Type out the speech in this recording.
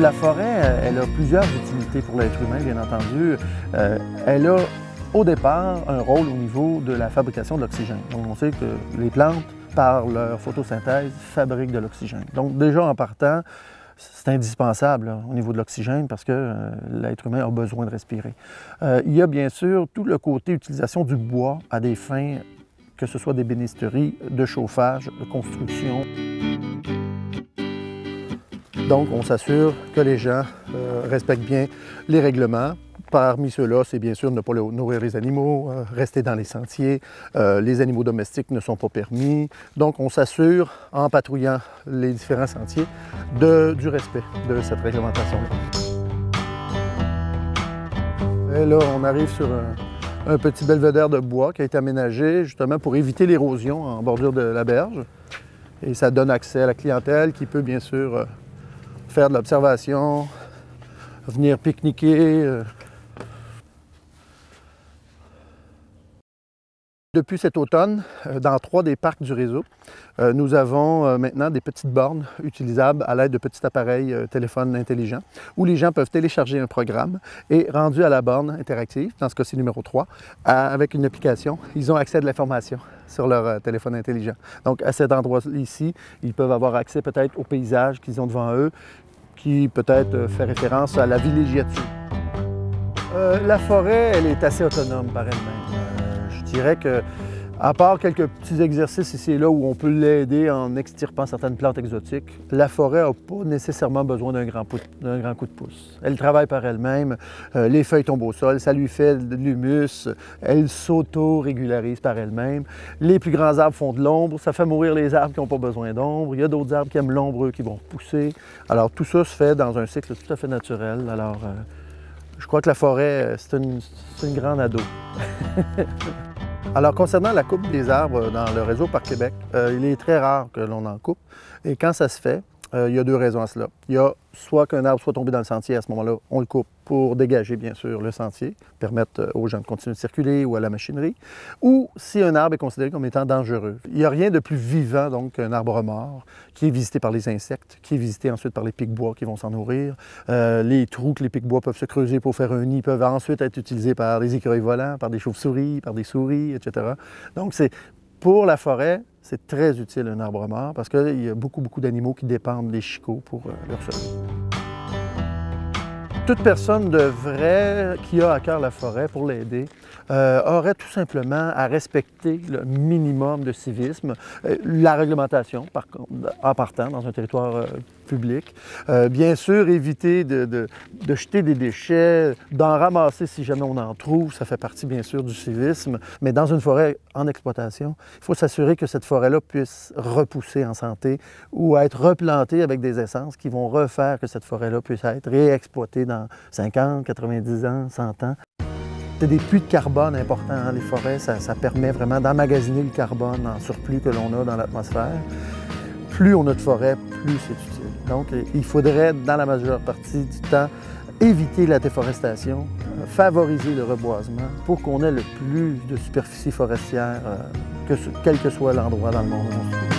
la forêt, elle a plusieurs utilités pour l'être humain, bien entendu. Elle a, au départ, un rôle au niveau de la fabrication de l'oxygène. Donc, on sait que les plantes, par leur photosynthèse, fabriquent de l'oxygène. Donc, déjà en partant, c'est indispensable là, au niveau de l'oxygène parce que l'être humain a besoin de respirer. Il y a bien sûr tout le côté utilisation du bois à des fins, que ce soit d'ébénisterie, de chauffage, de construction. Donc, on s'assure que les gens respectent bien les règlements. Parmi ceux-là, c'est bien sûr ne pas nourrir les animaux, rester dans les sentiers. Les animaux domestiques ne sont pas permis. Donc, on s'assure, en patrouillant les différents sentiers, du respect de cette réglementation-là. Et là, on arrive sur un petit belvédère de bois qui a été aménagé justement pour éviter l'érosion en bordure de la berge. Et ça donne accès à la clientèle qui peut bien sûr faire de l'observation, venir pique-niquer. Depuis cet automne, dans 3 des parcs du réseau, nous avons maintenant des petites bornes utilisables à l'aide de petits appareils téléphones intelligents où les gens peuvent télécharger un programme et, rendu à la borne interactive, dans ce cas-ci numéro 3, avec une application, ils ont accès à de l'information sur leur téléphone intelligent. Donc, à cet endroit ici, ils peuvent avoir accès peut-être au paysage qu'ils ont devant eux, qui peut-être fait référence à la villégiature. La forêt, elle est assez autonome par elle-même. Je dirais que, à part quelques petits exercices ici et là où on peut l'aider en extirpant certaines plantes exotiques, la forêt n'a pas nécessairement besoin d'un grand coup de pouce. Elle travaille par elle-même, les feuilles tombent au sol, ça lui fait de l'humus, elle s'auto-régularise par elle-même. Les plus grands arbres font de l'ombre, ça fait mourir les arbres qui n'ont pas besoin d'ombre. Il y a d'autres arbres qui aiment l'ombre, qui vont pousser. Alors tout ça se fait dans un cycle tout à fait naturel. Alors je crois que la forêt, c'est une grande ado. Alors, concernant la coupe des arbres dans le réseau Parc Québec, il est très rare que l'on en coupe. Et quand ça se fait, il y a 2 raisons à cela. Il y a soit qu'un arbre soit tombé dans le sentier, à ce moment-là, on le coupe pour dégager, bien sûr, le sentier, permettre aux gens de continuer de circuler ou à la machinerie, ou si un arbre est considéré comme étant dangereux. Il n'y a rien de plus vivant, donc, qu'un arbre mort, qui est visité par les insectes, qui est visité ensuite par les pics-bois qui vont s'en nourrir. Les trous que les pics-bois peuvent se creuser pour faire un nid peuvent ensuite être utilisés par des écureuils volants, par des chauves-souris, par des souris, etc. Donc, pour la forêt, c'est très utile un arbre mort parce qu'il y a beaucoup d'animaux qui dépendent des chicots pour leur survie. Toute personne qui a à cœur la forêt pour l'aider, aurait tout simplement à respecter le minimum de civisme, la réglementation en partant dans un territoire public. Bien sûr, éviter de jeter des déchets, d'en ramasser si jamais on en trouve, ça fait partie bien sûr du civisme. Mais dans une forêt en exploitation, il faut s'assurer que cette forêt-là puisse repousser en santé ou être replantée avec des essences qui vont refaire que cette forêt-là puisse être réexploitée dans 50, 90 ans, 100 ans. C'est des puits de carbone importants, hein, les forêts, ça permet vraiment d'emmagasiner le carbone en surplus que l'on a dans l'atmosphère. Plus on a de forêts, plus c'est utile. Donc, il faudrait, dans la majeure partie du temps, éviter la déforestation, favoriser le reboisement pour qu'on ait le plus de superficie forestière, quel que soit l'endroit dans le monde où on se trouve.